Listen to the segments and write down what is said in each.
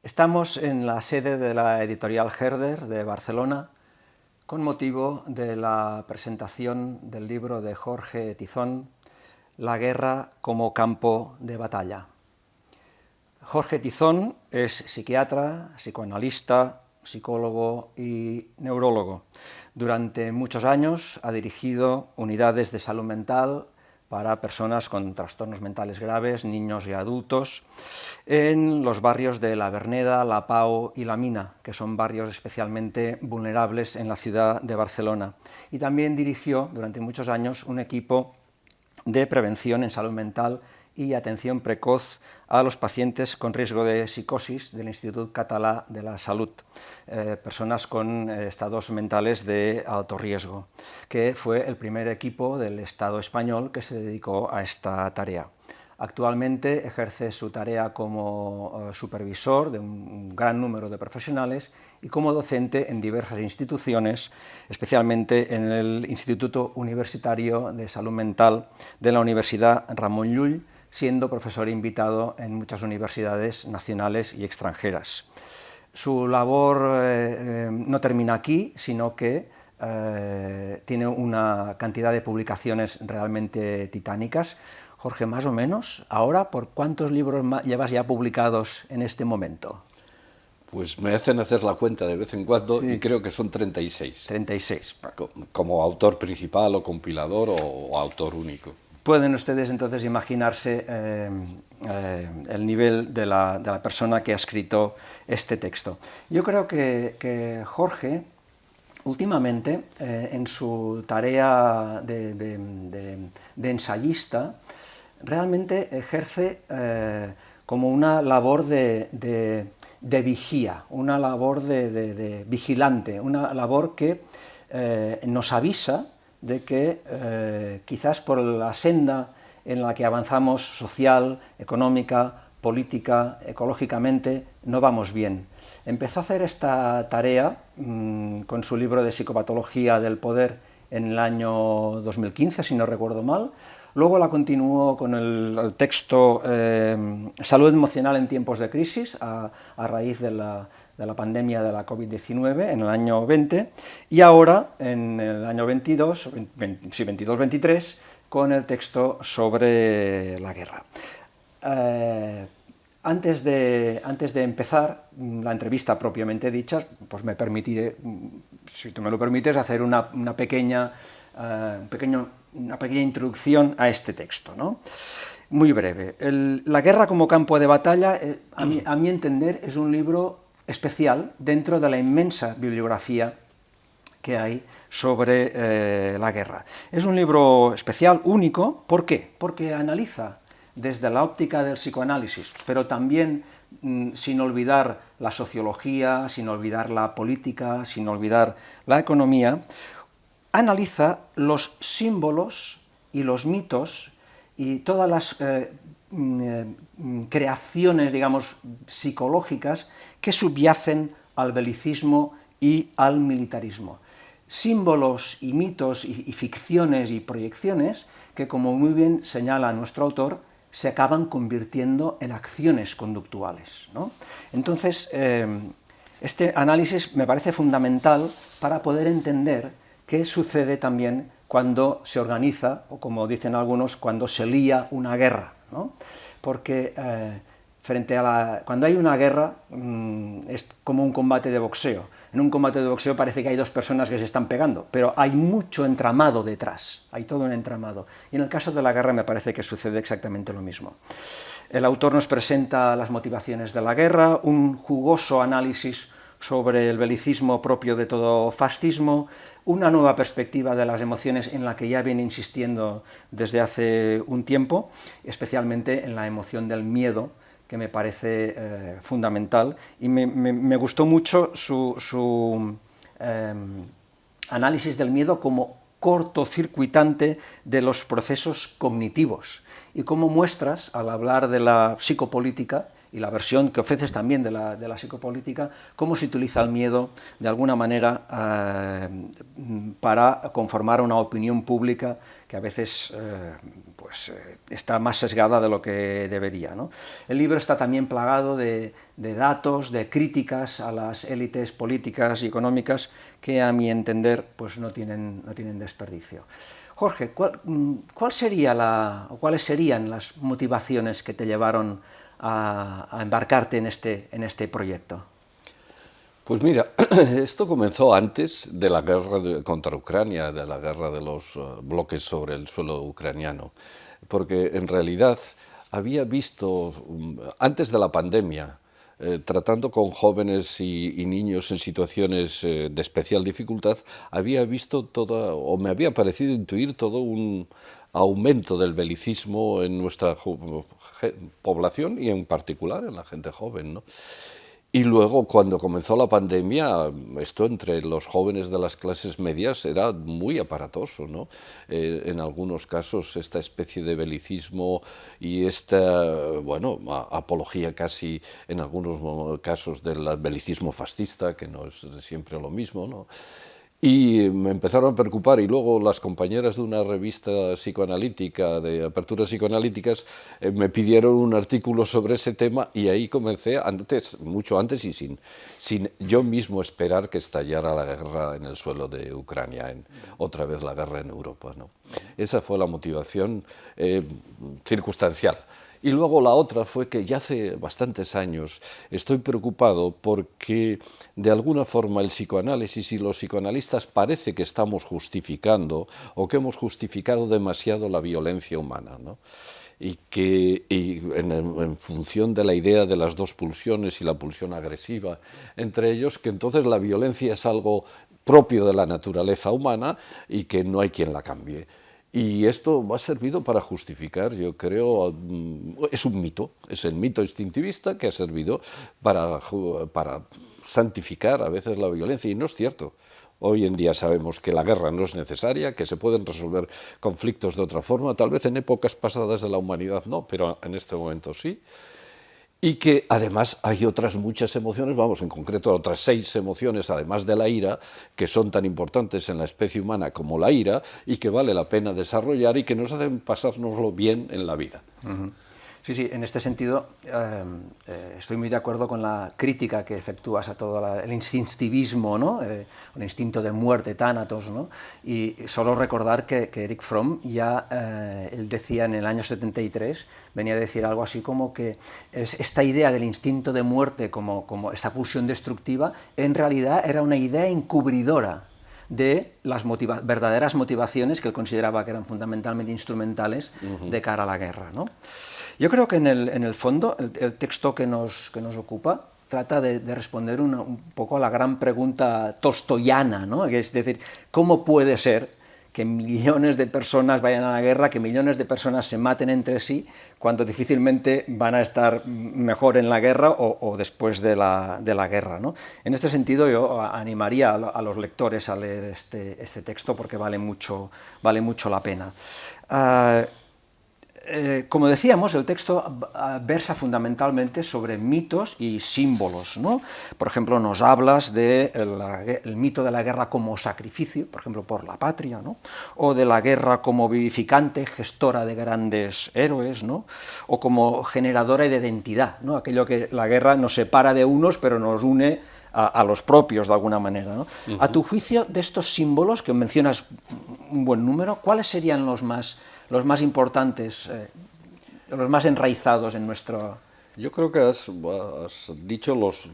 Estamos en la sede de la editorial Herder de Barcelona con motivo de la presentación del libro de Jorge Tizón, La guerra como campo de batalla. Jorge Tizón es psiquiatra, psicoanalista, psicólogo y neurólogo. Durante muchos años ha dirigido unidades de salud mental para personas con trastornos mentales graves, niños y adultos, en los barrios de La Verneda, La Pau y La Mina, que son barrios especialmente vulnerables en la ciudad de Barcelona. Y también dirigió durante muchos años un equipo de prevención en salud mental y atención precoz a los pacientes con riesgo de psicosis del Institut Català de la Salut, personas con estados mentales de alto riesgo, que fue el primer equipo del Estado español que se dedicó a esta tarea. Actualmente ejerce su tarea como supervisor de un gran número de profesionales y como docente en diversas instituciones, especialmente en el Instituto Universitario de Salud Mental de la Universidad Ramon Llull, siendo profesor invitado en muchas universidades nacionales y extranjeras. Su labor no termina aquí, sino que tiene una cantidad de publicaciones realmente titánicas. Jorge, más o menos, ahora, ¿por cuántos libros llevas ya publicados en este momento? Pues me hacen hacer la cuenta de vez en cuando Sí. y creo que son 36. 36. Como autor principal o compilador o autor único. Pueden ustedes entonces imaginarse el nivel de la persona que ha escrito este texto. Yo creo que Jorge, últimamente, en su tarea de ensayista, realmente ejerce como una labor de vigía, una labor de vigilante, una labor que nos avisa de que quizás por la senda en la que avanzamos social, económica, política, ecológicamente, no vamos bien. Empezó a hacer esta tarea con su libro de Psicopatología del poder en el año 2015, si no recuerdo mal. Luego la continuó con el texto Salud emocional en tiempos de crisis, a raíz de la pandemia de la COVID-19 en el año 20, y ahora, en el año 22-23, con el texto sobre la guerra. Antes de empezar la entrevista propiamente dicha, pues me permitiré, si tú me lo permites, hacer una pequeña introducción a este texto, ¿no? Muy breve. La guerra como campo de batalla, a mi entender, es un libro especial dentro de la inmensa bibliografía que hay sobre la guerra. Es un libro especial, único. ¿Por qué? Porque analiza desde la óptica del psicoanálisis, pero también sin olvidar la sociología, sin olvidar la política, sin olvidar la economía, analiza los símbolos y los mitos y todas las creaciones, digamos, psicológicas que subyacen al belicismo y al militarismo. Símbolos y mitos y ficciones y proyecciones que, como muy bien señala nuestro autor, se acaban convirtiendo en acciones conductuales, ¿no? Entonces, este análisis me parece fundamental para poder entender qué sucede también cuando se organiza, o como dicen algunos, cuando se lía una guerra, ¿no? Porque cuando hay una guerra es como un combate de boxeo. En un combate de boxeo parece que hay dos personas que se están pegando, pero hay mucho entramado detrás, hay todo un entramado. Y en el caso de la guerra me parece que sucede exactamente lo mismo. El autor nos presenta las motivaciones de la guerra, un jugoso análisis sobre el belicismo propio de todo fascismo, una nueva perspectiva de las emociones en la que ya viene insistiendo desde hace un tiempo, especialmente en la emoción del miedo, que me parece fundamental, y me gustó mucho su análisis del miedo como cortocircuitante de los procesos cognitivos, y como muestras, al hablar de la psicopolítica y la versión que ofreces también de la psicopolítica, cómo se utiliza el miedo de alguna manera para conformar una opinión pública que a veces está más sesgada de lo que debería, ¿no? El libro está también plagado de datos, de críticas a las élites políticas y económicas que, a mi entender, pues no tienen desperdicio. Jorge, ¿cuáles serían las motivaciones que te llevaron a embarcarte en este proyecto? Pues mira, esto comenzó antes de la guerra contra Ucrania, de la guerra de los bloques sobre el suelo ucraniano, porque en realidad había visto, antes de la pandemia, tratando con jóvenes y niños en situaciones de especial dificultad, había visto o me había parecido intuir todo un aumento del belicismo en nuestra población y en particular en la gente joven, ¿no? Y luego, cuando comenzó la pandemia, esto entre los jóvenes de las clases medias era muy aparatoso, ¿no? En algunos casos, esta especie de belicismo y esta, bueno, apología casi, en algunos casos, del belicismo fascista, que no es siempre lo mismo, ¿no? Y me empezaron a preocupar, y luego las compañeras de una revista psicoanalítica, de aperturas psicoanalíticas, me pidieron un artículo sobre ese tema, y ahí comencé, mucho antes y sin yo mismo esperar que estallara la guerra en el suelo de Ucrania, otra vez la guerra en Europa, ¿no? Esa fue la motivación circunstancial. Y luego la otra fue que ya hace bastantes años estoy preocupado porque de alguna forma el psicoanálisis y los psicoanalistas parece que estamos justificando o que hemos justificado demasiado la violencia humana, ¿no? Y en función de la idea de las dos pulsiones y la pulsión agresiva entre ellos, que entonces la violencia es algo propio de la naturaleza humana y que no hay quien la cambie. Y esto ha servido para justificar, yo creo, es un mito, es el mito instintivista que ha servido para santificar a veces la violencia, y no es cierto. Hoy en día sabemos que la guerra no es necesaria, que se pueden resolver conflictos de otra forma, tal vez en épocas pasadas de la humanidad no, pero en este momento sí. Y que además hay otras muchas emociones, vamos, en concreto otras 6 emociones, además de la ira, que son tan importantes en la especie humana como la ira, y que vale la pena desarrollar y que nos hacen pasárnoslo bien en la vida. Uh-huh. Sí, en este sentido estoy muy de acuerdo con la crítica que efectúas a todo el instintivismo, ¿no? El instinto de muerte, tánatos, ¿no? Y solo recordar que Erich Fromm ya, él decía en el año 73, venía a decir algo así como que esta idea del instinto de muerte como esta pulsión destructiva, en realidad era una idea encubridora de las verdaderas motivaciones que él consideraba que eran fundamentalmente instrumentales de cara a la guerra, ¿no? Yo creo que en el fondo el texto que nos ocupa trata de responder un poco a la gran pregunta tolstoyana, ¿no? Es decir, ¿cómo puede ser que millones de personas vayan a la guerra, que millones de personas se maten entre sí, cuando difícilmente van a estar mejor en la guerra o después de la guerra, ¿no? En este sentido yo animaría a los lectores a leer este texto porque vale mucho la pena. Como decíamos, el texto versa fundamentalmente sobre mitos y símbolos, ¿no? Por ejemplo, nos hablas del mito de la guerra como sacrificio, por ejemplo, por la patria, ¿no? O de la guerra como vivificante, gestora de grandes héroes, ¿no? O como generadora de identidad, ¿no? Aquello que la guerra nos separa de unos, pero nos une a los propios de alguna manera, ¿no? Uh-huh. A tu juicio, de estos símbolos, que mencionas un buen número, ¿cuáles serían los más importantes, los más enraizados en nuestro...? Yo creo que has dicho los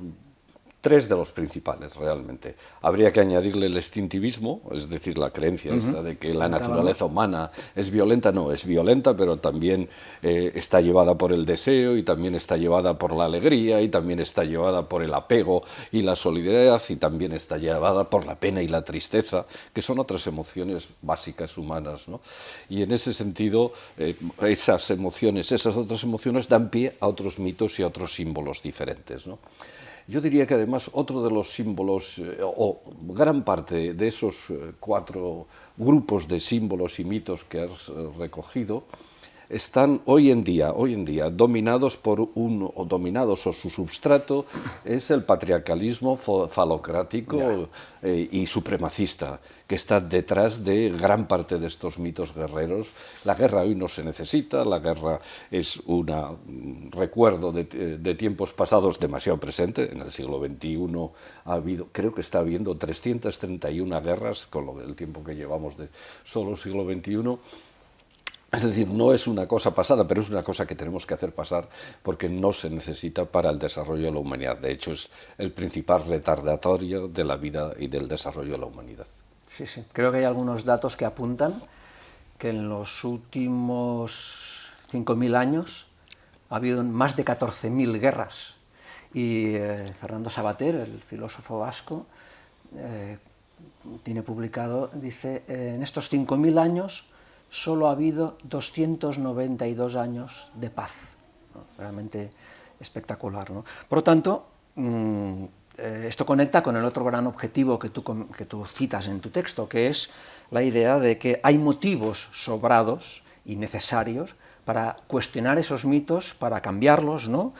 3 de los principales, realmente. Habría que añadirle el instintivismo, es decir, la creencia esta de que la naturaleza humana es violenta. No, es violenta, pero también está llevada por el deseo, y también está llevada por la alegría, y también está llevada por el apego y la solidaridad, y también está llevada por la pena y la tristeza, que son otras emociones básicas humanas, ¿no? Y en ese sentido, esas otras emociones dan pie a otros mitos y a otros símbolos diferentes, ¿no? Yo diría que además otro de los símbolos, o gran parte de esos 4 grupos de símbolos y mitos que has recogido, están hoy en día dominados por o su substrato es el patriarcalismo falocrático y supremacista, que está detrás de gran parte de estos mitos guerreros. La guerra hoy no se necesita, la guerra es un recuerdo de tiempos pasados demasiado presente. En el siglo XXI creo que está habiendo 331 guerras, con el tiempo que llevamos de solo siglo XXI. Es decir, no es una cosa pasada, pero es una cosa que tenemos que hacer pasar porque no se necesita para el desarrollo de la humanidad. De hecho, es el principal retardatorio de la vida y del desarrollo de la humanidad. Sí, sí. Creo que hay algunos datos que apuntan que en los últimos 5.000 años ha habido más de 14.000 guerras. Y Fernando Savater, el filósofo vasco, tiene publicado, dice, en estos 5.000 años solo ha habido 292 años de paz, ¿no? Realmente espectacular, ¿no? Por lo tanto, esto conecta con el otro gran objetivo que tú citas en tu texto, que es la idea de que hay motivos sobrados y necesarios para cuestionar esos mitos, para cambiarlos, ¿no?,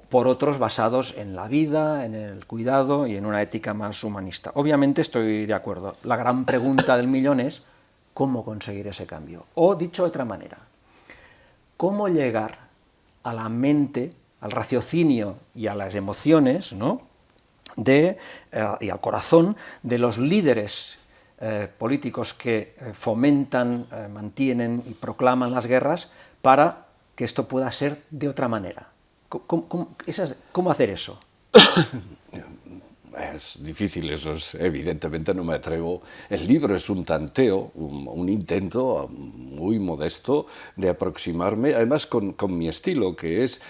por otros basados en la vida, en el cuidado y en una ética más humanista. Obviamente estoy de acuerdo. La gran pregunta del millón es ¿cómo conseguir ese cambio? O, dicho de otra manera, ¿cómo llegar a la mente, al raciocinio y a las emociones, ¿no?, y al corazón de los líderes políticos que fomentan, mantienen y proclaman las guerras para que esto pueda ser de otra manera? ¿Cómo hacer eso? Es difícil, eso es, evidentemente no me atrevo. El libro es un tanteo, un intento muy modesto de aproximarme, además con mi estilo, que es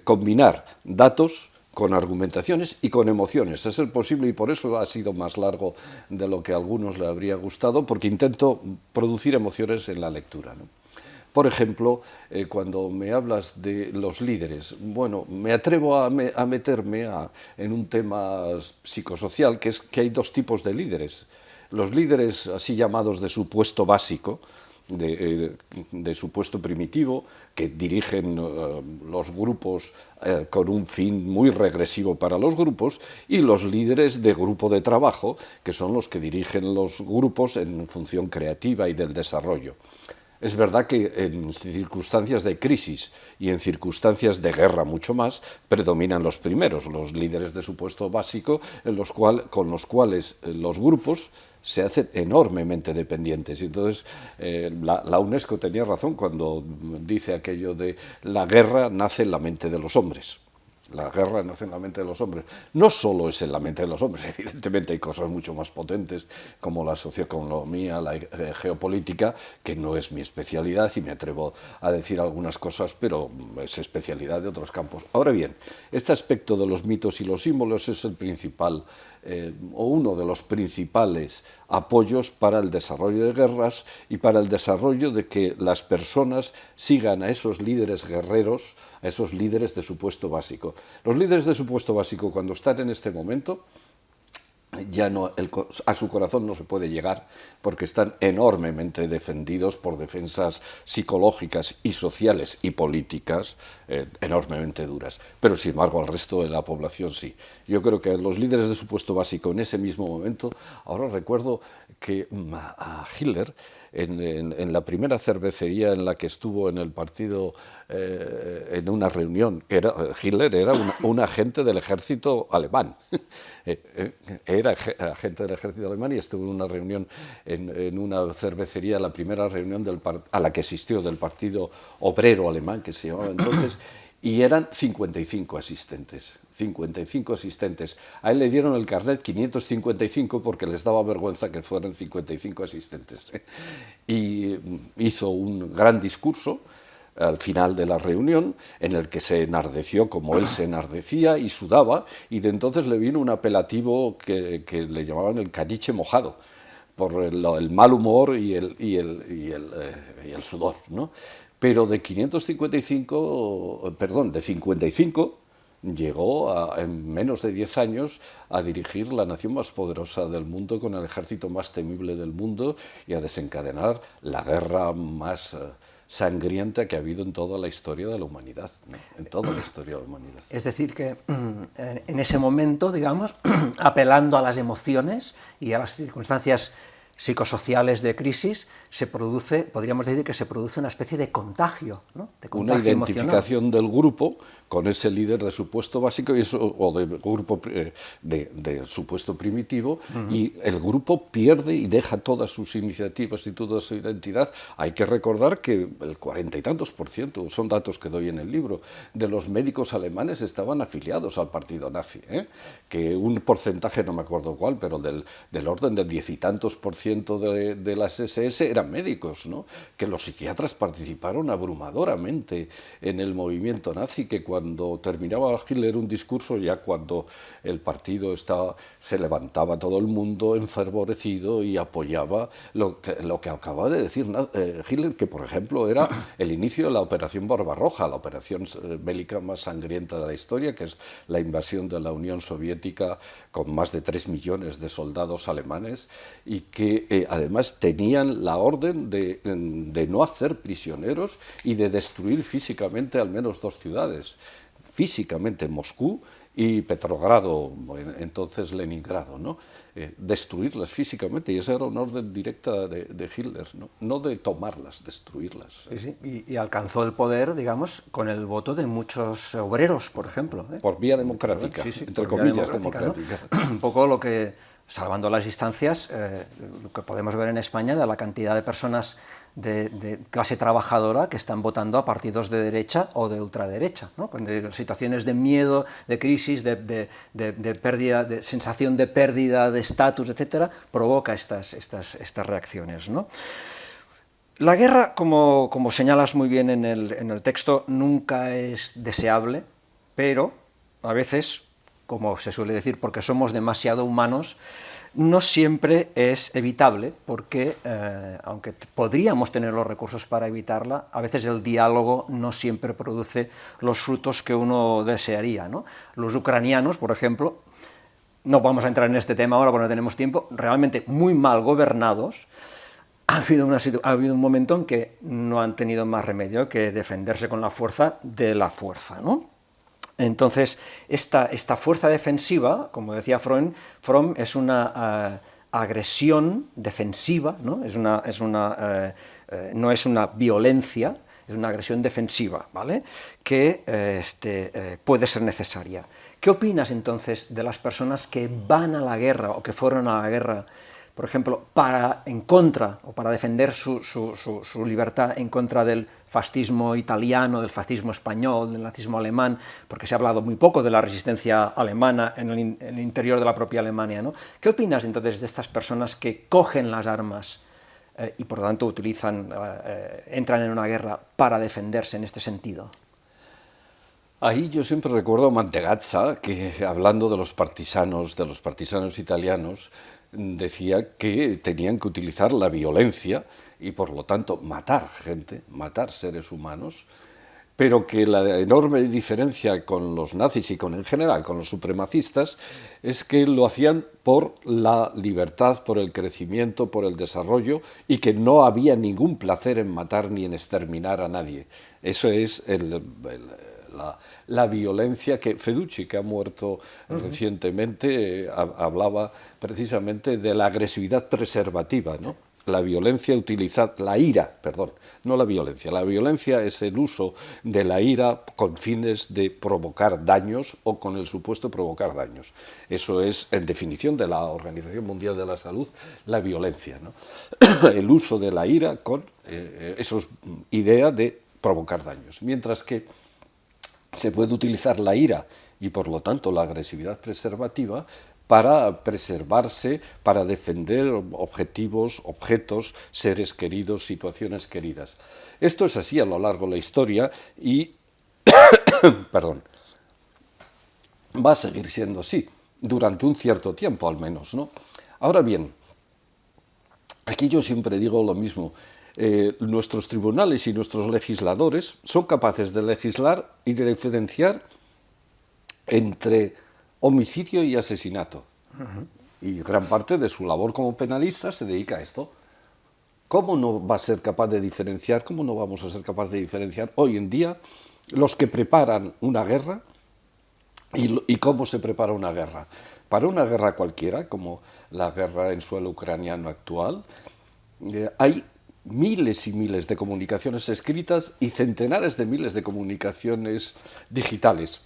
combinar datos con argumentaciones y con emociones, a ser posible, y por eso ha sido más largo de lo que a algunos le habría gustado, porque intento producir emociones en la lectura, ¿no? Por ejemplo, cuando me hablas de los líderes, bueno, me atrevo a meterme en un tema psicosocial, que es que hay dos tipos de líderes. Los líderes así llamados de su puesto básico, de su puesto primitivo, que dirigen los grupos con un fin muy regresivo para los grupos, y los líderes de grupo de trabajo, que son los que dirigen los grupos en función creativa y del desarrollo. Es verdad que en circunstancias de crisis y en circunstancias de guerra mucho más, predominan los primeros, los líderes de su puesto básico, con los cuales los grupos se hacen enormemente dependientes. Entonces, la UNESCO tenía razón cuando dice aquello de la guerra nace en la mente de los hombres. La guerra nace en la mente de los hombres. No solo es en la mente de los hombres, evidentemente hay cosas mucho más potentes como la socioeconomía, la geopolítica, que no es mi especialidad y me atrevo a decir algunas cosas, pero es especialidad de otros campos. Ahora bien, este aspecto de los mitos y los símbolos es el principal, o uno de los principales apoyos para el desarrollo de guerras y para el desarrollo de que las personas sigan a esos líderes guerreros, a esos líderes de su puesto básico. Los líderes de su puesto básico, cuando están en este momento, ya no, a su corazón no se puede llegar porque están enormemente defendidos por defensas psicológicas y sociales y políticas enormemente duras. Pero sin embargo al resto de la población sí. Yo creo que los líderes de su puesto básico en ese mismo momento, ahora recuerdo que a Hitler en la primera cervecería en la que estuvo en el partido en una reunión, Hitler era un agente del ejército alemán. Era agente del ejército alemán y estuvo en una reunión en una cervecería, la primera reunión a la que asistió del Partido Obrero Alemán, que se llamaba entonces, y eran 55 asistentes. 55 asistentes. A él le dieron el carnet 555 porque les daba vergüenza que fueran 55 asistentes. Y hizo un gran discurso al final de la reunión, en el que se enardeció como él se enardecía y sudaba, y de entonces le vino un apelativo que le llamaban el caniche mojado, por el mal humor y el sudor, ¿no? Pero de 55 llegó en menos de 10 años a dirigir la nación más poderosa del mundo, con el ejército más temible del mundo, y a desencadenar la guerra más sangrienta que ha habido en toda la historia de la humanidad, ¿no? En toda la historia de la humanidad. Es decir, que en ese momento, digamos, apelando a las emociones y a las circunstancias psicosociales de crisis, se produce, podríamos decir que se produce una especie de contagio, ¿no? De contagio una identificación del grupo con ese líder de supuesto básico o de grupo de supuesto primitivo, y el grupo pierde y deja todas sus iniciativas y toda su identidad. Hay que recordar que el 40 y tantos %, son datos que doy en el libro, de los médicos alemanes estaban afiliados al partido nazi, que un porcentaje, no me acuerdo cuál, pero del orden del 10 y tantos % de las SS eran médicos, ¿no? Que los psiquiatras participaron abrumadoramente en el movimiento nazi, que cuando terminaba Hitler un discurso, ya cuando el partido se levantaba todo el mundo enfervorecido y apoyaba lo que acababa de decir Hitler, que por ejemplo era el inicio de la Operación Barbarroja, la operación bélica más sangrienta de la historia, que es la invasión de la Unión Soviética con más de 3 millones de soldados alemanes, y que además tenían la orden de no hacer prisioneros y de destruir físicamente al menos 2 ciudades, físicamente Moscú y Petrogrado, entonces Leningrado, ¿no? Destruirlas físicamente, y esa era una orden directa de Hitler, no de tomarlas, destruirlas. Sí, sí. Y alcanzó el poder, digamos, con el voto de muchos obreros, por ejemplo. Por vía democrática, sí, sí, entre por vía comillas, democrática. ¿no? Un poco lo que, salvando las distancias, lo que podemos ver en España de la cantidad de personas de clase trabajadora que están votando a partidos de derecha o de ultraderecha, ¿no? Cuando situaciones de miedo, de crisis, de pérdida, de sensación de pérdida de estatus, etcétera, provoca estas reacciones, ¿no? La guerra, como señalas muy bien en el texto, nunca es deseable, pero a veces, como se suele decir, porque somos demasiado humanos, no siempre es evitable, porque aunque podríamos tener los recursos para evitarla, a veces el diálogo no siempre produce los frutos que uno desearía, ¿no? Los ucranianos, por ejemplo, no vamos a entrar en este tema ahora porque no tenemos tiempo, realmente muy mal gobernados. Ha habido un momento en que no han tenido más remedio que defenderse con la fuerza de la fuerza, ¿no? Entonces, esta fuerza defensiva, como decía Fromm, es una agresión defensiva, ¿no? No es una violencia, es una agresión defensiva, ¿vale? Que puede ser necesaria. ¿Qué opinas entonces de las personas que van a la guerra o que fueron a la guerra, por ejemplo, en contra o para defender su libertad en contra del fascismo italiano, del fascismo español, del nazismo alemán, porque se ha hablado muy poco de la resistencia alemana en el interior de la propia Alemania, ¿no? ¿Qué opinas entonces de estas personas que cogen las armas y por lo tanto entran en una guerra para defenderse en este sentido? Ahí yo siempre recuerdo a Mantegazza, que hablando de los partisanos italianos, decía que tenían que utilizar la violencia y por lo tanto matar gente, matar seres humanos, pero que la enorme diferencia con los nazis y en general con los supremacistas es que lo hacían por la libertad, por el crecimiento, por el desarrollo, y que no había ningún placer en matar ni en exterminar a nadie. Eso es la violencia que Feducci, que ha muerto recientemente, hablaba precisamente de la agresividad preservativa, ¿no? La violencia la ira, no la violencia es el uso de la ira con fines de provocar daños o con el supuesto de provocar daños. Eso es, en definición de la Organización Mundial de la Salud, la violencia, ¿no? El uso de la ira con esa idea de provocar daños, mientras que se puede utilizar la ira y por lo tanto la agresividad preservativa para preservarse, para defender objetivos, objetos, seres queridos, situaciones queridas. Esto es así a lo largo de la historia y va a seguir siendo así, durante un cierto tiempo al menos, ¿no? Ahora bien, aquí yo siempre digo lo mismo. Nuestros tribunales y nuestros legisladores son capaces de legislar y de diferenciar entre homicidio y asesinato. Y gran parte de su labor como penalista se dedica a esto. ¿Cómo no va a ser capaz de diferenciar, cómo no vamos a ser capaces de diferenciar hoy en día los que preparan una guerra y cómo se prepara una guerra? Para una guerra cualquiera, como la guerra en suelo ucraniano actual, hay miles y miles de comunicaciones escritas y centenares de miles de comunicaciones digitales.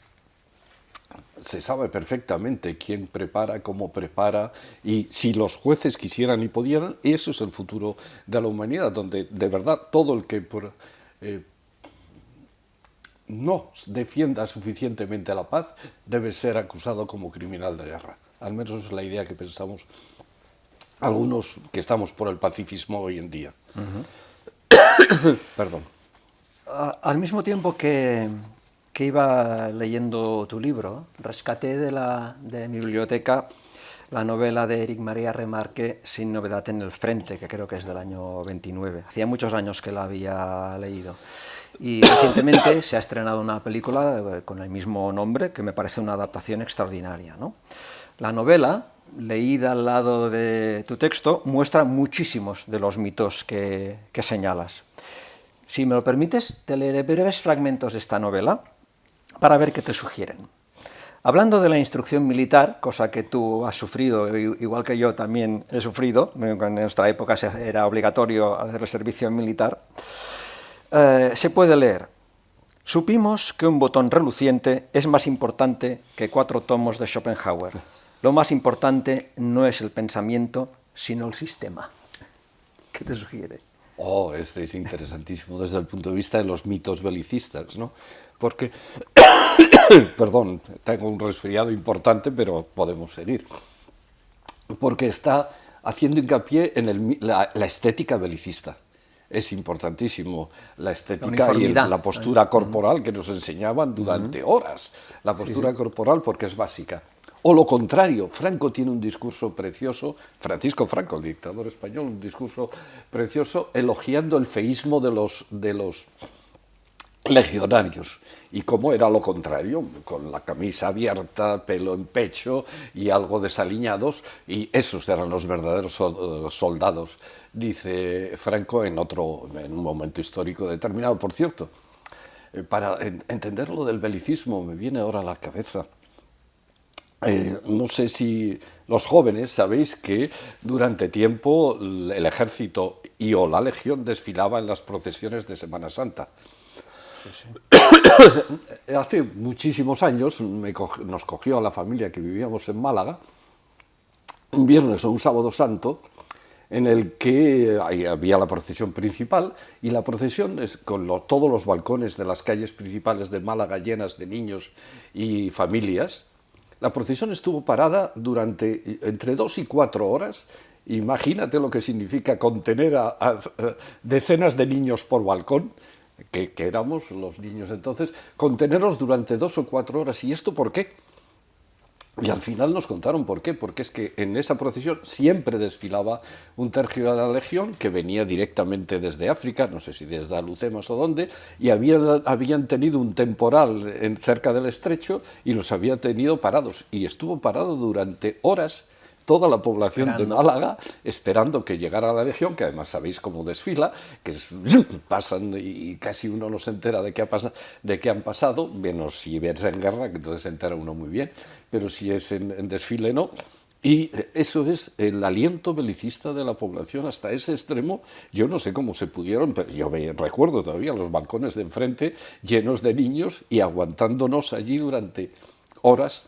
Se sabe perfectamente quién prepara, cómo prepara, y si los jueces quisieran y pudieran, eso es el futuro de la humanidad, donde de verdad todo el que no defienda suficientemente la paz debe ser acusado como criminal de guerra. Al menos es la idea que pensamos algunos que estamos por el pacifismo hoy en día. Perdón. Al mismo tiempo que iba leyendo tu libro, rescaté de mi biblioteca la novela de Éric Maria Remarque, Sin novedad en el frente, que creo que es del año 29. Hacía muchos años que la había leído. Y recientemente se ha estrenado una película con el mismo nombre, que me parece una adaptación extraordinaria, ¿no? La novela, leída al lado de tu texto, muestra muchísimos de los mitos que señalas. Si me lo permites, te leeré breves fragmentos de esta novela para ver qué te sugieren. Hablando de la instrucción militar, cosa que tú has sufrido, igual que yo también he sufrido, en nuestra época era obligatorio hacer el servicio militar, se puede leer: supimos que un botón reluciente es más importante que 4 tomos de Schopenhauer. Lo más importante no es el pensamiento, sino el sistema. ¿Qué te sugiere? Oh, este es interesantísimo desde el punto de vista de los mitos belicistas, ¿no? Porque, perdón, tengo un resfriado importante, pero podemos seguir. Porque está haciendo hincapié en la estética belicista. Es importantísimo la estética y la postura corporal que nos enseñaban durante horas. La postura corporal porque es básica. O lo contrario, Franco tiene un discurso precioso, Francisco Franco, el dictador español, un discurso precioso elogiando el feísmo de los legionarios. ¿Y cómo era lo contrario? Con la camisa abierta, pelo en pecho y algo desaliñados, y esos eran los verdaderos soldados, dice Franco en un momento histórico determinado. Por cierto, para entender lo del belicismo me viene ahora a la cabeza. No sé si los jóvenes sabéis que durante tiempo el ejército o la legión desfilaba en las procesiones de Semana Santa. Sí. Hace muchísimos años nos cogió a la familia que vivíamos en Málaga un viernes o un sábado santo en el que había la procesión principal, y la procesión es con todos los balcones de las calles principales de Málaga llenas de niños y familias. La procesión estuvo parada durante entre 2 y 4 horas. Imagínate lo que significa contener a decenas de niños por balcón, que éramos los niños entonces, contenerlos durante 2 o 4 horas. ¿Y esto por qué? Y al final nos contaron por qué, porque es que en esa procesión siempre desfilaba un tercio de la legión que venía directamente desde África, no sé si desde Alhucemas o dónde, y habían tenido un temporal cerca del estrecho y los había tenido parados, y estuvo parado durante horas toda la población de Málaga esperando que llegara la legión, que además sabéis cómo desfila, que pasan y casi uno no se entera de qué han pasado, menos si ves en guerra, que entonces se entera uno muy bien, pero si es en desfile no. Y eso es el aliento belicista de la población hasta ese extremo. Yo no sé cómo se pudieron, pero yo recuerdo todavía los balcones de enfrente llenos de niños y aguantándonos allí durante horas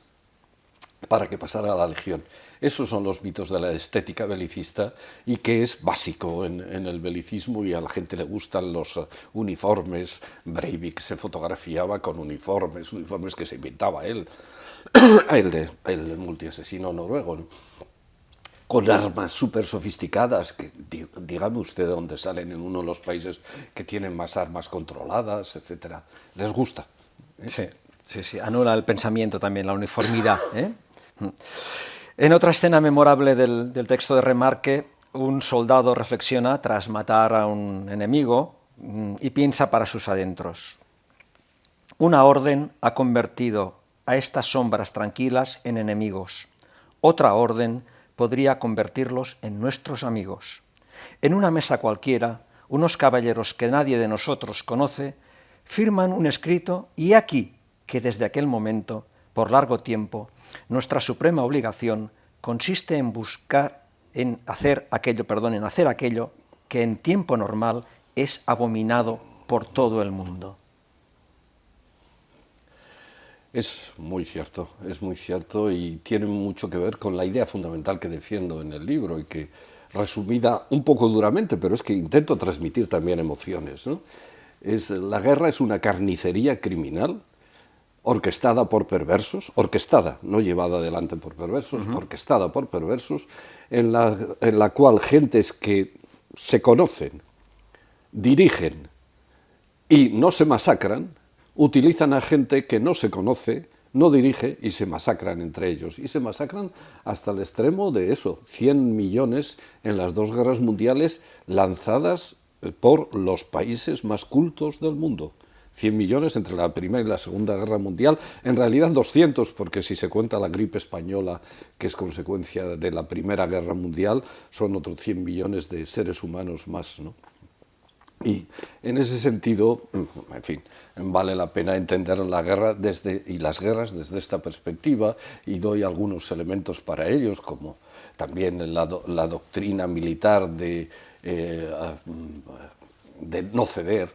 para que pasara la legión. Esos son los mitos de la estética belicista, y que es básico en el belicismo, y a la gente le gustan los uniformes. Breivik se fotografiaba con uniformes que se inventaba él, el multiasesino noruego, ¿no? Con armas súper sofisticadas, que dígame usted de dónde salen en uno de los países que tienen más armas controladas, etcétera. Les gusta. Sí, anula el pensamiento también, la uniformidad, ¿eh? En otra escena memorable del texto de Remarque, un soldado reflexiona tras matar a un enemigo y piensa para sus adentros: una orden ha convertido a estas sombras tranquilas en enemigos. Otra orden podría convertirlos en nuestros amigos. En una mesa cualquiera, unos caballeros que nadie de nosotros conoce, firman un escrito y aquí que desde aquel momento, por largo tiempo, nuestra suprema obligación consiste en hacer aquello que en tiempo normal es abominado por todo el mundo. Es muy cierto y tiene mucho que ver con la idea fundamental que defiendo en el libro y que, resumida un poco duramente, pero es que intento transmitir también emociones, ¿no? La guerra es una carnicería criminal orquestada por perversos, orquestada, no llevada adelante por perversos, orquestada por perversos, en la cual gentes que se conocen, dirigen y no se masacran, utilizan a gente que no se conoce, no dirige y se masacran entre ellos. Y se masacran hasta el extremo de eso, 100 millones en las dos guerras mundiales lanzadas por los países más cultos del mundo. 100 millones entre la Primera y la Segunda Guerra Mundial, en realidad 200, porque si se cuenta la gripe española, que es consecuencia de la Primera Guerra Mundial, son otros 100 millones de seres humanos más, ¿no? Y en ese sentido, en fin, vale la pena entender la guerra y las guerras desde esta perspectiva, y doy algunos elementos para ellos, como también la doctrina militar de no ceder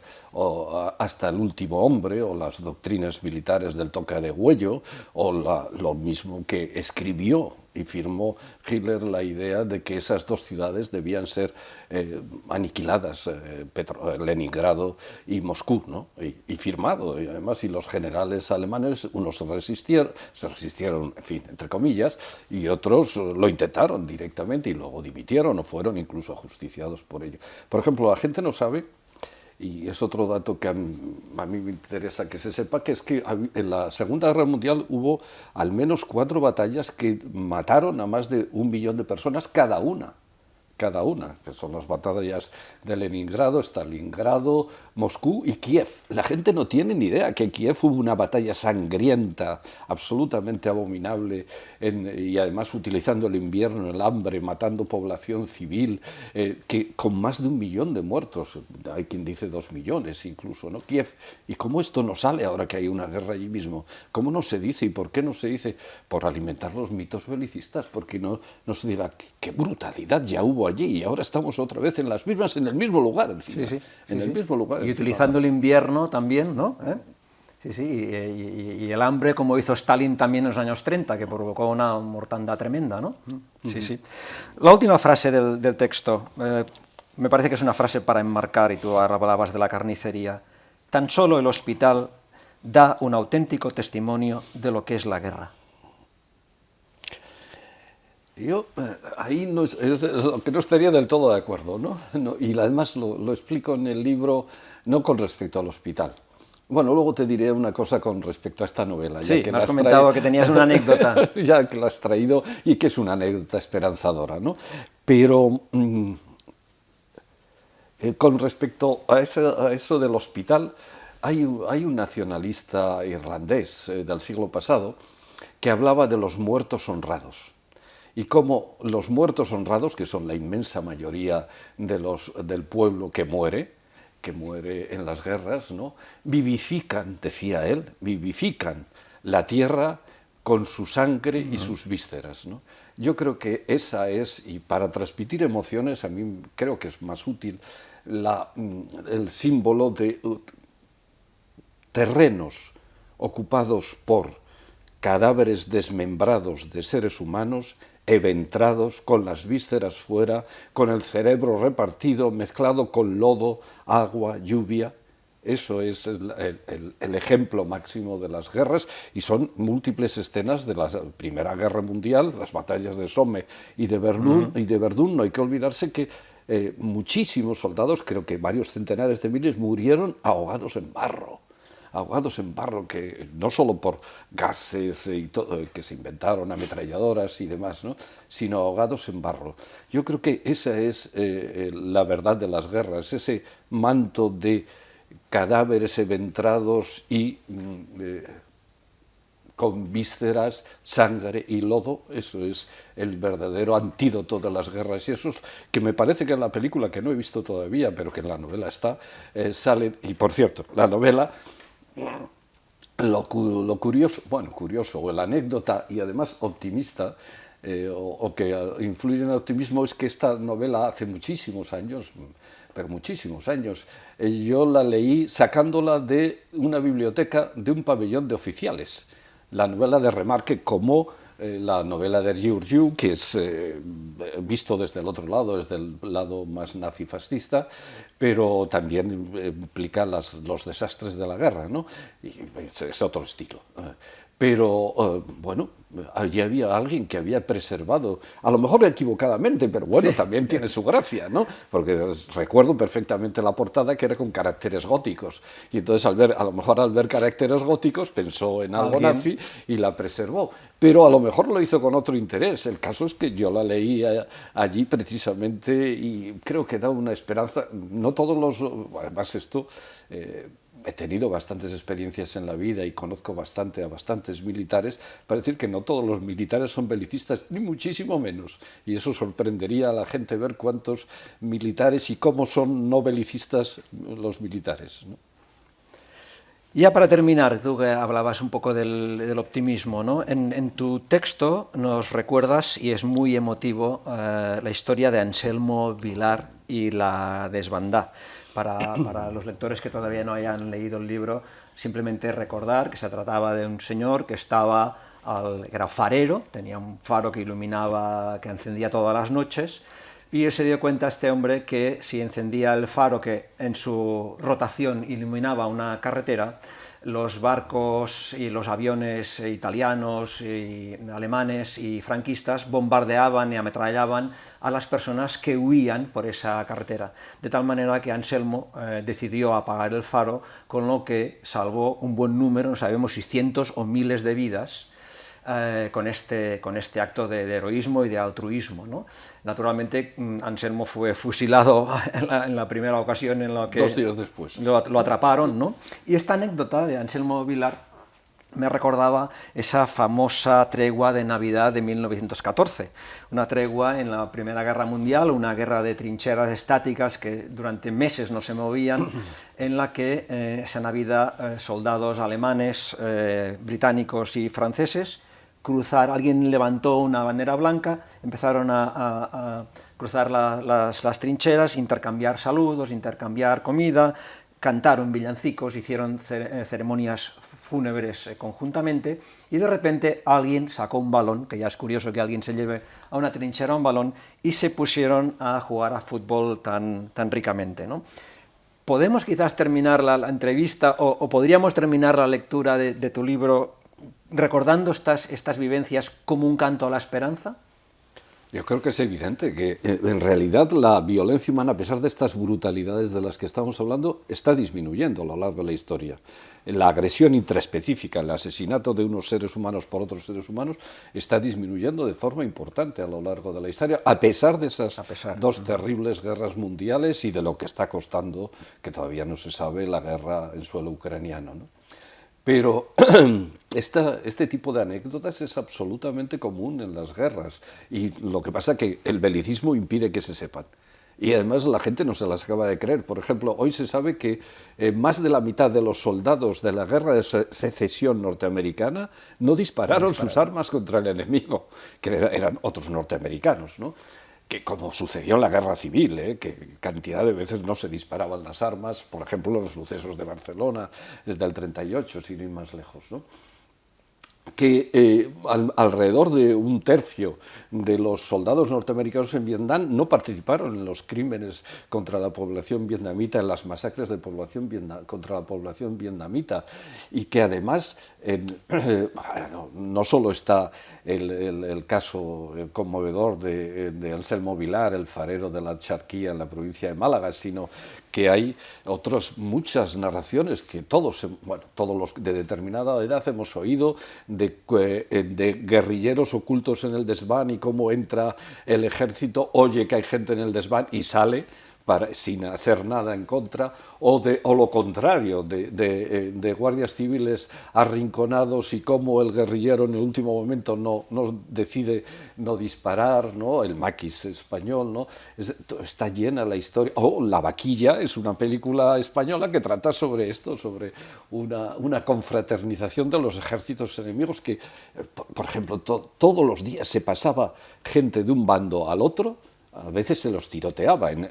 hasta el último hombre, o las doctrinas militares del toque de huello, o lo mismo que escribió y firmó Hitler la idea de que esas dos ciudades debían ser aniquiladas, Leningrado y Moscú, ¿no? Y firmado, y además, y los generales alemanes, unos se resistieron, en fin, entre comillas, y otros lo intentaron directamente y luego dimitieron o fueron incluso ajusticiados por ello. Por ejemplo, la gente no sabe, y es otro dato que a mí me interesa que se sepa, que es que en la Segunda Guerra Mundial hubo al menos 4 batallas que mataron a más de 1 millón de personas cada una, que son las batallas de Leningrado, Stalingrado, Moscú y Kiev. La gente no tiene ni idea que en Kiev hubo una batalla sangrienta, absolutamente abominable, y además utilizando el invierno, el hambre, matando población civil, que con más de 1 millón de muertos, hay quien dice 2 millones incluso, ¿no? Kiev. ¿Y cómo esto no sale ahora que hay una guerra allí mismo? ¿Cómo no se dice y por qué no se dice? Por alimentar los mitos belicistas, porque no se diga qué brutalidad ya hubo allí y ahora estamos otra vez en las mismas, en el mismo lugar encima. Mismo lugar. Y utilizando el invierno también, ¿no? Y el hambre, como hizo Stalin también en los años 30, que provocó una mortandad tremenda, ¿no? La última frase del texto, me parece que es una frase para enmarcar, y tú hablabas de la carnicería. Tan solo el hospital da un auténtico testimonio de lo que es la guerra. Yo ahí es lo que no estaría del todo de acuerdo, ¿no? Y además lo explico en el libro, no con respecto al hospital. Bueno, luego te diré una cosa con respecto a esta novela. Sí, me has comentado que tenías una anécdota. Ya que la has traído y que es una anécdota esperanzadora, ¿no? Pero con respecto a eso del hospital, hay un nacionalista irlandés del siglo pasado que hablaba de los muertos honrados. Y cómo los muertos honrados, que son la inmensa mayoría del pueblo que muere en las guerras, ¿no? Vivifican, decía él, vivifican la tierra con su sangre y sus vísceras, ¿no? Yo creo que esa es, y para transmitir emociones, a mí creo que es más útil el símbolo de terrenos ocupados por cadáveres desmembrados de seres humanos, eventrados, con las vísceras fuera, con el cerebro repartido, mezclado con lodo, agua, lluvia. Eso es el ejemplo máximo de las guerras, y son múltiples escenas de la Primera Guerra Mundial, las batallas de Somme y de Verdún. No hay que olvidarse que muchísimos soldados, creo que varios centenares de miles, murieron ahogados en barro, que no solo por gases y todo, que se inventaron, ametralladoras y demás, ¿no? Sino ahogados en barro. Yo creo que esa es la verdad de las guerras, ese manto de cadáveres eventrados y con vísceras, sangre y lodo. Eso es el verdadero antídoto de las guerras, y eso es que me parece que en la película, que no he visto todavía, pero que en la novela está, sale. Y por cierto, la novela, lo curioso, bueno, curioso, o la anécdota y además optimista, o que influye en el optimismo, es que esta novela hace muchísimos años, pero muchísimos años, yo la leí sacándola de una biblioteca de un pabellón de oficiales. La novela de Remarque, como la novela de Giurgiu, que es visto desde el otro lado, desde el lado más nazifascista, pero también implica los desastres de la guerra, ¿no? Y es otro estilo. Pero, bueno, allí había alguien que había preservado, a lo mejor equivocadamente, pero bueno, sí, también tiene su gracia, ¿no? Porque recuerdo perfectamente la portada, que era con caracteres góticos, y entonces a lo mejor al ver caracteres góticos pensó en algo nazi y la preservó, pero a lo mejor lo hizo con otro interés. El caso es que yo la leí allí precisamente, y creo que da una esperanza. No todos además esto... he tenido bastantes experiencias en la vida y conozco a bastantes militares, para decir que no todos los militares son belicistas, ni muchísimo menos. Y eso sorprendería a la gente, ver cuántos militares y cómo son no belicistas los militares, ¿no? Ya para terminar, tú que hablabas un poco del optimismo, ¿no? En tu texto nos recuerdas, y es muy emotivo, la historia de Anselmo Vilar y la desbandá. Para los lectores que todavía no hayan leído el libro, simplemente recordar que se trataba de un señor que que era farero, tenía un faro que iluminaba, que encendía todas las noches, y se dio cuenta este hombre que si encendía el faro que en su rotación iluminaba una carretera, los barcos y los aviones italianos, y alemanes y franquistas bombardeaban y ametrallaban a las personas que huían por esa carretera, de tal manera que Anselmo decidió apagar el faro, con lo que salvó un buen número, no sabemos si cientos o miles de vidas, con este acto de heroísmo y de altruismo, ¿no? Naturalmente, Anselmo fue fusilado en la primera ocasión en la que 2 días después lo atraparon, ¿no? Y esta anécdota de Anselmo Vilar me recordaba esa famosa tregua de Navidad de 1914, una tregua en la Primera Guerra Mundial, una guerra de trincheras estáticas que durante meses no se movían, en la que esa Navidad soldados alemanes, británicos y franceses alguien levantó una bandera blanca, empezaron a cruzar las trincheras, intercambiar saludos, intercambiar comida, cantaron villancicos, hicieron ceremonias fúnebres conjuntamente, y de repente alguien sacó un balón, que ya es curioso que alguien se lleve a una trinchera un balón, y se pusieron a jugar a fútbol tan ricamente, ¿no? ¿Podemos quizás terminar la entrevista, o podríamos terminar la lectura de tu libro recordando estas vivencias como un canto a la esperanza? Yo creo que es evidente que en realidad la violencia humana, a pesar de estas brutalidades de las que estamos hablando, está disminuyendo a lo largo de la historia. La agresión intraespecífica, el asesinato de unos seres humanos por otros seres humanos, está disminuyendo de forma importante a lo largo de la historia, a pesar de esas dos terribles guerras mundiales y de lo que está costando, que todavía no se sabe, la guerra en suelo ucraniano, ¿no? Pero este tipo de anécdotas es absolutamente común en las guerras, y lo que pasa es que el belicismo impide que se sepan. Y además la gente no se las acaba de creer. Por ejemplo, hoy se sabe que más de la mitad de los soldados de la guerra de secesión norteamericana no dispararon sus armas contra el enemigo, que eran otros norteamericanos, ¿no? Que como sucedió en la guerra civil, que cantidad de veces no se disparaban las armas, por ejemplo, los sucesos de Barcelona desde el 38, sin ir más lejos, ¿no? Que alrededor de un tercio de los soldados norteamericanos en Vietnam no participaron en los crímenes contra la población vietnamita, en las masacres de contra la población vietnamita, y que además no solo está el caso conmovedor de Anselmo Vilar, el farero de la Charquía en la provincia de Málaga, sino que hay muchas narraciones que todos los de determinada edad hemos oído, de guerrilleros ocultos en el desván, y cómo entra el ejército, oye que hay gente en el desván y sale, sin hacer nada en contra, o lo contrario, de guardias civiles arrinconados y cómo el guerrillero en el último momento no decide no disparar, ¿no? El maquis español, ¿no? Está llena la historia. O La vaquilla es una película española que trata sobre esto, sobre una confraternización de los ejércitos enemigos que, por ejemplo, todos los días se pasaba gente de un bando al otro. A veces se los tiroteaba en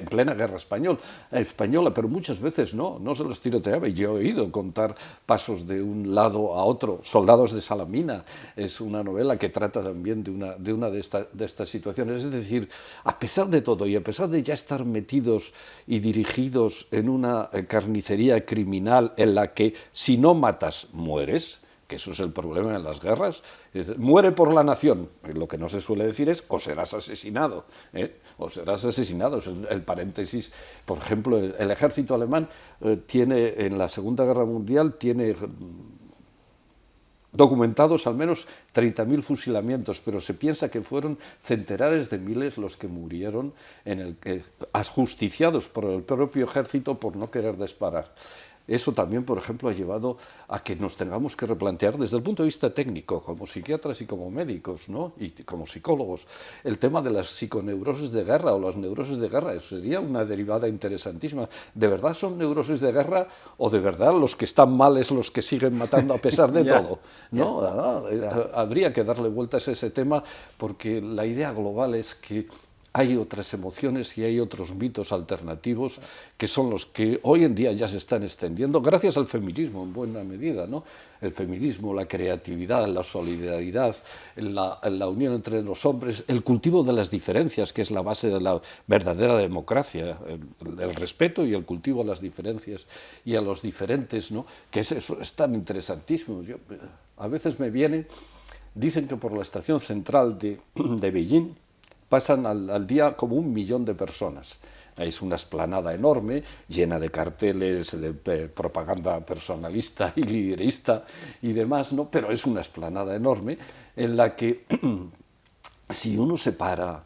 plena guerra española, pero muchas veces no se los tiroteaba. Y yo he oído contar pasos de un lado a otro. Soldados de Salamina es una novela que trata también de una de estas situaciones. Es decir, a pesar de todo y a pesar de ya estar metidos y dirigidos en una carnicería criminal en la que si no matas, mueres, que eso es el problema en las guerras, muere por la nación. Lo que no se suele decir es o serás asesinado, o serás asesinado. Es el paréntesis. Por ejemplo, el ejército alemán tiene, en la Segunda Guerra Mundial, tiene documentados al menos 30.000 fusilamientos, pero se piensa que fueron centenares de miles los que murieron ajusticiados por el propio ejército por no querer disparar. Eso también, por ejemplo, ha llevado a que nos tengamos que replantear desde el punto de vista técnico, como psiquiatras y como médicos, ¿no? Y como psicólogos, el tema de las psiconeurosis de guerra o las neurosis de guerra. Eso sería una derivada interesantísima. ¿De verdad son neurosis de guerra o de verdad los que están mal es los que siguen matando a pesar de todo? ¿No? Habría que darle vueltas a ese tema porque la idea global es que hay otras emociones y hay otros mitos alternativos que son los que hoy en día ya se están extendiendo gracias al feminismo en buena medida, ¿no? El feminismo, la creatividad, la solidaridad, la unión entre los hombres, el cultivo de las diferencias, que es la base de la verdadera democracia, el respeto y el cultivo a las diferencias y a los diferentes, ¿no? Que eso es tan interesantísimo. A veces me dicen que por la estación central de Beijing pasan al día como 1 millón de personas. Es una explanada enorme, llena de carteles de propaganda personalista y liderista y demás, ¿no? Pero es una explanada enorme en la que si uno se para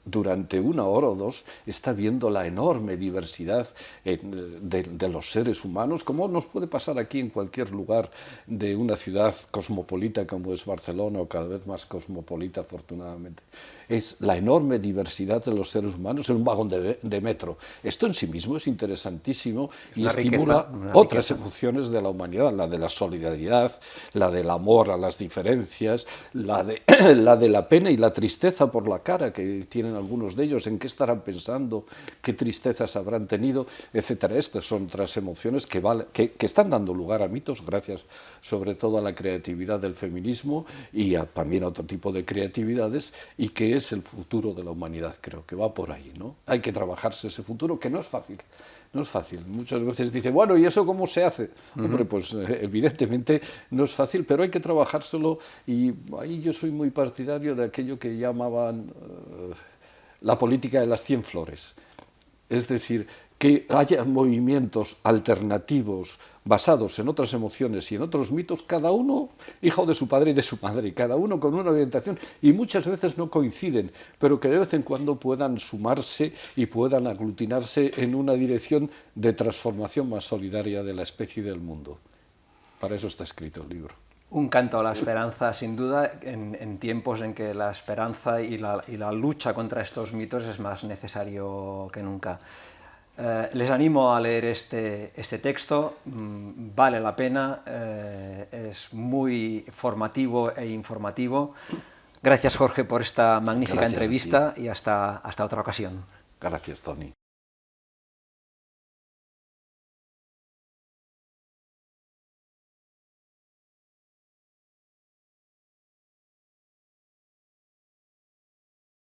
durante 1 hora o 2, está viendo la enorme diversidad de los seres humanos, como nos puede pasar aquí en cualquier lugar de una ciudad cosmopolita como es Barcelona, o cada vez más cosmopolita, afortunadamente. Es la enorme diversidad de los seres humanos en un vagón de metro. Esto en sí mismo es interesantísimo y estimula otras emociones de la humanidad, la de la solidaridad, la del amor a las diferencias, la de la pena y la tristeza por la cara que tienen algunos de ellos, en qué estarán pensando, qué tristezas habrán tenido, etcétera. Estas son otras emociones que están dando lugar a mitos, gracias sobre todo a la creatividad del feminismo y también a otro tipo de creatividades, y que es el futuro de la humanidad, creo que va por ahí, ¿no? Hay que trabajarse ese futuro, que no es fácil. No es fácil. Muchas veces dice, bueno, ¿y eso cómo se hace? Hombre, pues evidentemente no es fácil, pero hay que trabajárselo, y ahí yo soy muy partidario de aquello que llamaban la política de las 100 flores. Es decir, que haya movimientos alternativos basados en otras emociones y en otros mitos, cada uno hijo de su padre y de su madre, cada uno con una orientación, y muchas veces no coinciden, pero que de vez en cuando puedan sumarse y puedan aglutinarse en una dirección de transformación más solidaria de la especie y del mundo. Para eso está escrito el libro. Un canto a la esperanza, sin duda, en tiempos en que la esperanza y la lucha contra estos mitos es más necesario que nunca. Les animo a leer este texto, vale la pena, es muy formativo e informativo. Gracias, Jorge, por esta magnífica entrevista y hasta otra ocasión. Gracias, Tony.